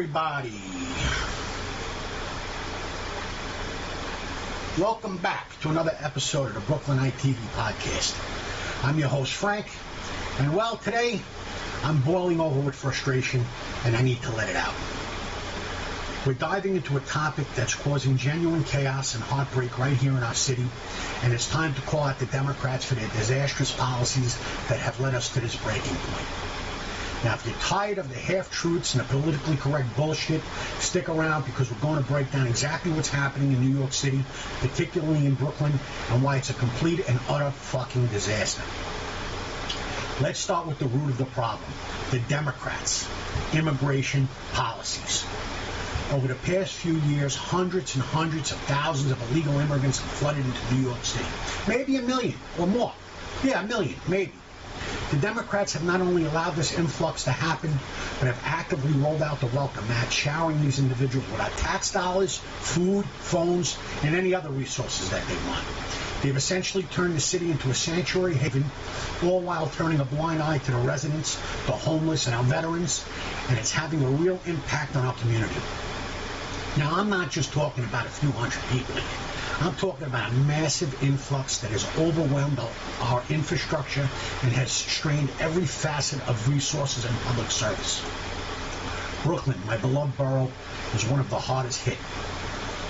everybody. Welcome back to another episode of the Brooklynite TV podcast. I'm your host, Frank, and well, today I'm boiling over with frustration and I need to let it out. We're diving into a topic that's causing genuine chaos and heartbreak right here in our city, and it's time to call out the Democrats for their disastrous policies that have led us to this breaking point. Now, if you're tired of the half-truths and the politically correct bullshit, stick around because we're going to break down exactly what's happening in New York City, particularly in Brooklyn, and why it's a complete and utter fucking disaster. Let's start with the root of the problem, the Democrats' immigration policies. Over the past few years, hundreds and hundreds of thousands of illegal immigrants have flooded into New York City. Maybe a million or more. Yeah, a million, maybe. The Democrats have not only allowed this influx to happen, but have actively rolled out the welcome mat, showering these individuals with our tax dollars, food, phones, and any other resources that they want. They've essentially turned the city into a sanctuary haven, all while turning a blind eye to the residents, the homeless, and our veterans, and it's having a real impact on our community. Now, I'm not just talking about a few hundred people. I'm talking about a massive influx that has overwhelmed our infrastructure and has strained every facet of resources and public service. Brooklyn, my beloved borough, is one of the hardest hit.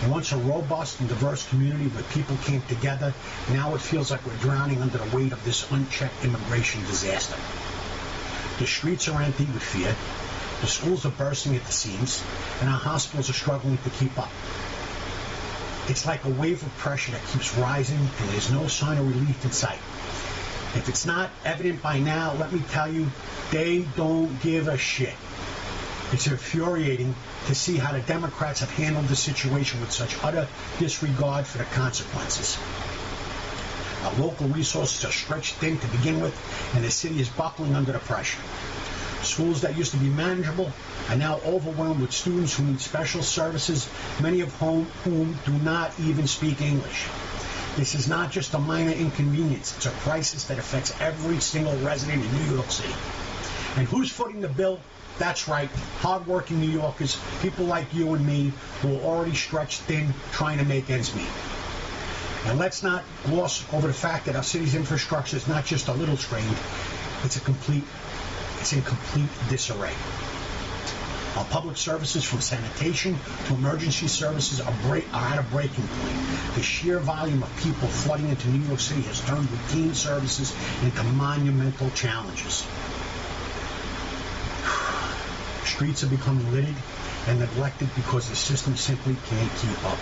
Once a robust and diverse community where people came together, now it feels like we're drowning under the weight of this unchecked immigration disaster. The streets are empty with fear. The schools are bursting at the seams, and our hospitals are struggling to keep up. It's like a wave of pressure that keeps rising, and there's no sign of relief in sight. If it's not evident by now, let me tell you, they don't give a shit. It's infuriating to see how the Democrats have handled the situation with such utter disregard for the consequences. Our local resources are stretched thin to begin with, and the city is buckling under the pressure. Schools that used to be manageable are now overwhelmed with students who need special services, many of whom do not even speak English. This is not just a minor inconvenience. It's a crisis that affects every single resident in New York City. And who's footing the bill? That's right, hardworking New Yorkers, people like you and me who are already stretched thin trying to make ends meet. And let's not gloss over the fact that our city's infrastructure is not just a little strained, it's in complete disarray. Our public services, from sanitation to emergency services, are at a breaking point. The sheer volume of people flooding into New York City has turned routine services into monumental challenges. Streets are becoming littered and neglected because the system simply can't keep up.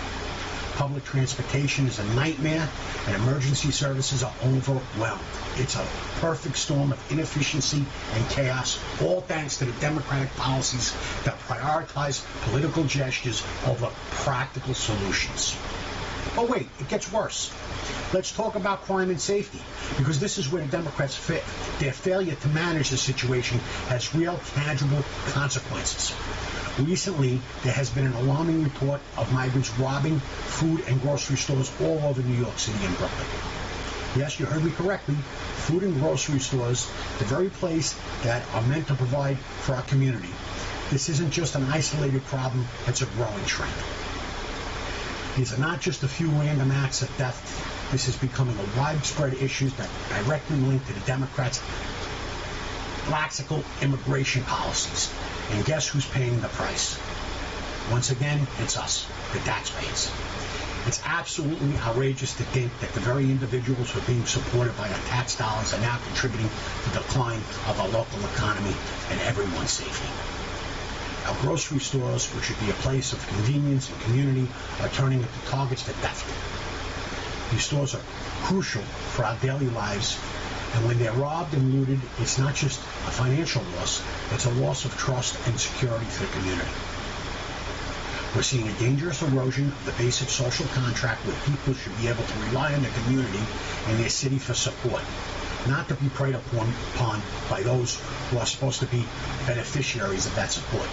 Public transportation is a nightmare, and emergency services are overwhelmed. It's a perfect storm of inefficiency and chaos, all thanks to the Democratic policies that prioritize political gestures over practical solutions. But wait, it gets worse. Let's talk about crime and safety, because this is where the Democrats fit. Their failure to manage the situation has real, tangible consequences. Recently, there has been an alarming report of migrants robbing food and grocery stores all over New York City and Brooklyn. Yes, you heard me correctly. Food and grocery stores, the very place that are meant to provide for our community. This isn't just an isolated problem, it's a growing trend. These are not just a few random acts of theft. This is becoming a widespread issue that directly linked to the Democrats' lackadaisical immigration policies. And guess who's paying the price? Once again, it's us, the taxpayers. It's absolutely outrageous to think that the very individuals who are being supported by our tax dollars are now contributing to the decline of our local economy and everyone's safety. Our grocery stores, which should be a place of convenience and community, are turning into targets for theft. These stores are crucial for our daily lives, and when they're robbed and looted, it's not just a financial loss, it's a loss of trust and security for the community. We're seeing a dangerous erosion of the basic social contract where people should be able to rely on the community and their city for support, not to be preyed upon by those who are supposed to be beneficiaries of that support.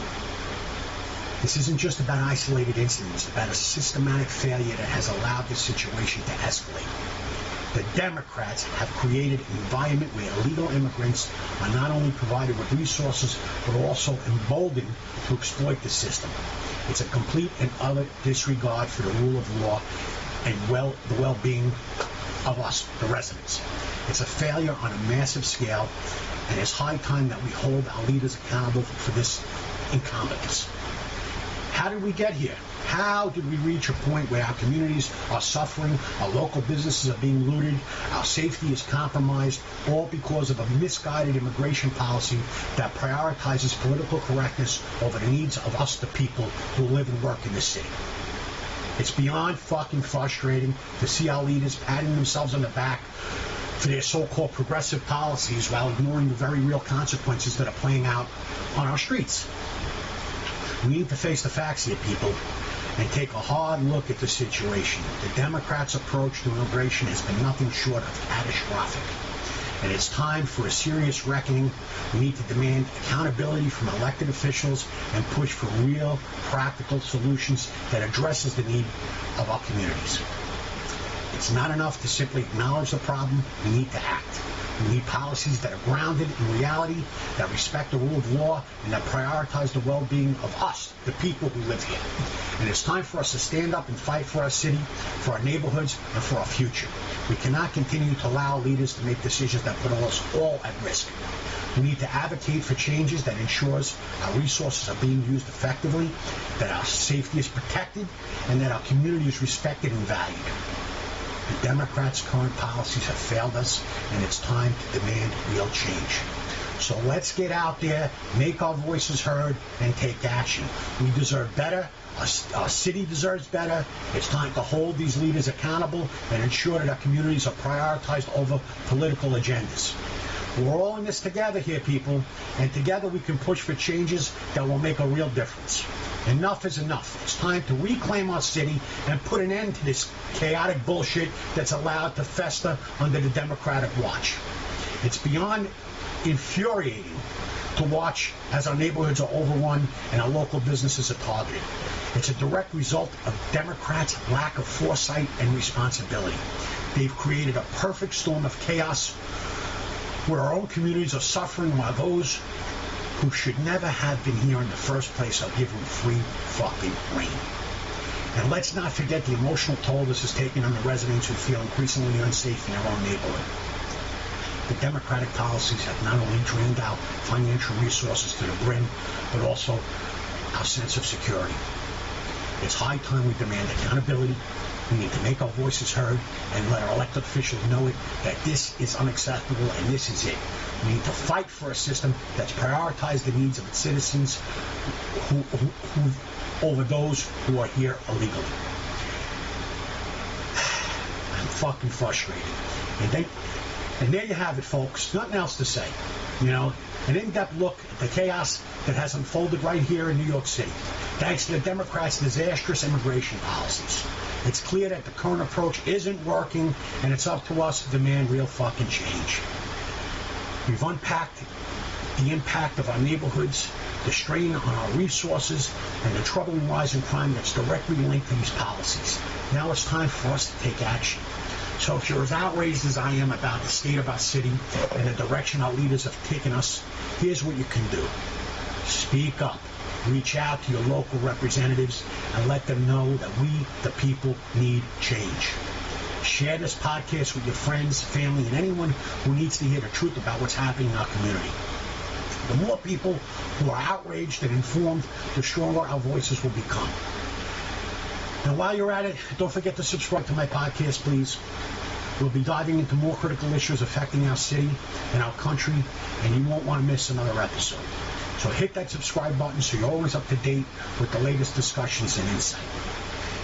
This isn't just about isolated incidents, it's about a systematic failure that has allowed this situation to escalate. The Democrats have created an environment where illegal immigrants are not only provided with resources, but also emboldened to exploit the system. It's a complete and utter disregard for the rule of law and the well-being of us, the residents. It's a failure on a massive scale, and it's high time that we hold our leaders accountable for this incompetence. How did we get here? How did we reach a point where our communities are suffering, our local businesses are being looted, our safety is compromised, all because of a misguided immigration policy that prioritizes political correctness over the needs of us, the people who live and work in this city? It's beyond fucking frustrating to see our leaders patting themselves on the back for their so-called progressive policies while ignoring the very real consequences that are playing out on our streets. We need to face the facts here, people, and take a hard look at the situation. The Democrats' approach to immigration has been nothing short of catastrophic. And it's time for a serious reckoning. We need to demand accountability from elected officials and push for real, practical solutions that addresses the need of our communities. It's not enough to simply acknowledge the problem. We need to act. We need policies that are grounded in reality, that respect the rule of law, and that prioritize the well-being of us, the people who live here. And it's time for us to stand up and fight for our city, for our neighborhoods, and for our future. We cannot continue to allow leaders to make decisions that put us all at risk. We need to advocate for changes that ensures our resources are being used effectively, that our safety is protected, and that our community is respected and valued. The Democrats' current policies have failed us, and it's time to demand real change. So let's get out there, make our voices heard, and take action. We deserve better. Our city deserves better. It's time to hold these leaders accountable and ensure that our communities are prioritized over political agendas. We're all in this together here, people, and together we can push for changes that will make a real difference. Enough is enough. It's time to reclaim our city and put an end to this chaotic bullshit that's allowed to fester under the Democratic watch. It's beyond infuriating to watch as our neighborhoods are overrun and our local businesses are targeted. It's a direct result of Democrats' lack of foresight and responsibility. They've created a perfect storm of chaos where our own communities are suffering while those who should never have been here in the first place are given free fucking rein. And let's not forget the emotional toll this is taking on the residents who feel increasingly unsafe in their own neighborhood. The Democratic policies have not only drained out financial resources to the brim, but also our sense of security. It's high time we demand accountability. We need to make our voices heard and let our elected officials know it, that this is unacceptable and this is it. We need to fight for a system that's prioritized the needs of its citizens who over those who are here illegally. I'm fucking frustrated. And there you have it, folks. Nothing else to say. You know, an in-depth look at the chaos that has unfolded right here in New York City, thanks to the Democrats' disastrous immigration policies. It's clear that the current approach isn't working, and it's up to us to demand real fucking change. We've unpacked the impact of our neighborhoods, the strain on our resources, and the troubling rise in crime that's directly linked to these policies. Now it's time for us to take action. So if you're as outraged as I am about the state of our city and the direction our leaders have taken us, here's what you can do. Speak up. Reach out to your local representatives and let them know that we, the people, need change. Share this podcast with your friends, family, and anyone who needs to hear the truth about what's happening in our community. The more people who are outraged and informed, the stronger our voices will become. And while you're at it, don't forget to subscribe to my podcast, please. We'll be diving into more critical issues affecting our city and our country, and you won't want to miss another episode. So hit that subscribe button so you're always up to date with the latest discussions and insight.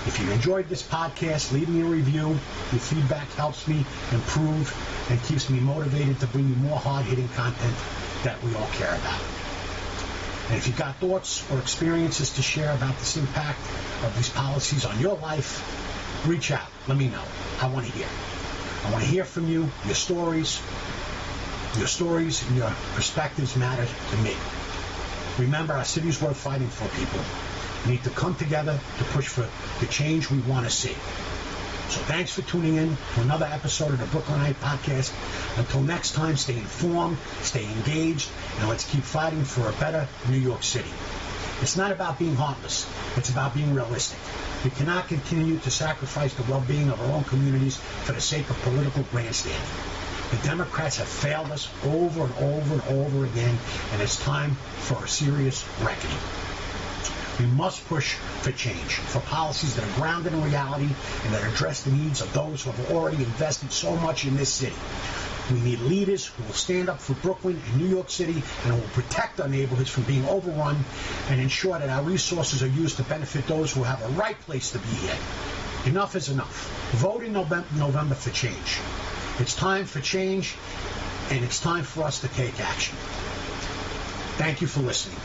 If you enjoyed this podcast, leave me a review. Your feedback helps me improve and keeps me motivated to bring you more hard-hitting content that we all care about. And if you've got thoughts or experiences to share about this impact of these policies on your life, reach out. Let me know. I want to hear. I want to hear from you. Your stories and your perspectives matter to me. Remember, our city's worth fighting for, people. We need to come together to push for the change we want to see. So thanks for tuning in to another episode of the Brooklynite podcast. Until next time, stay informed, stay engaged, and let's keep fighting for a better New York City. It's not about being heartless. It's about being realistic. We cannot continue to sacrifice the well-being of our own communities for the sake of political grandstanding. The Democrats have failed us over and over and over again, and it's time for a serious reckoning. We must push for change, for policies that are grounded in reality and that address the needs of those who have already invested so much in this city. We need leaders who will stand up for Brooklyn and New York City and who will protect our neighborhoods from being overrun and ensure that our resources are used to benefit those who have a right place to be here. Enough is enough. Vote in November for change. It's time for change, and it's time for us to take action. Thank you for listening.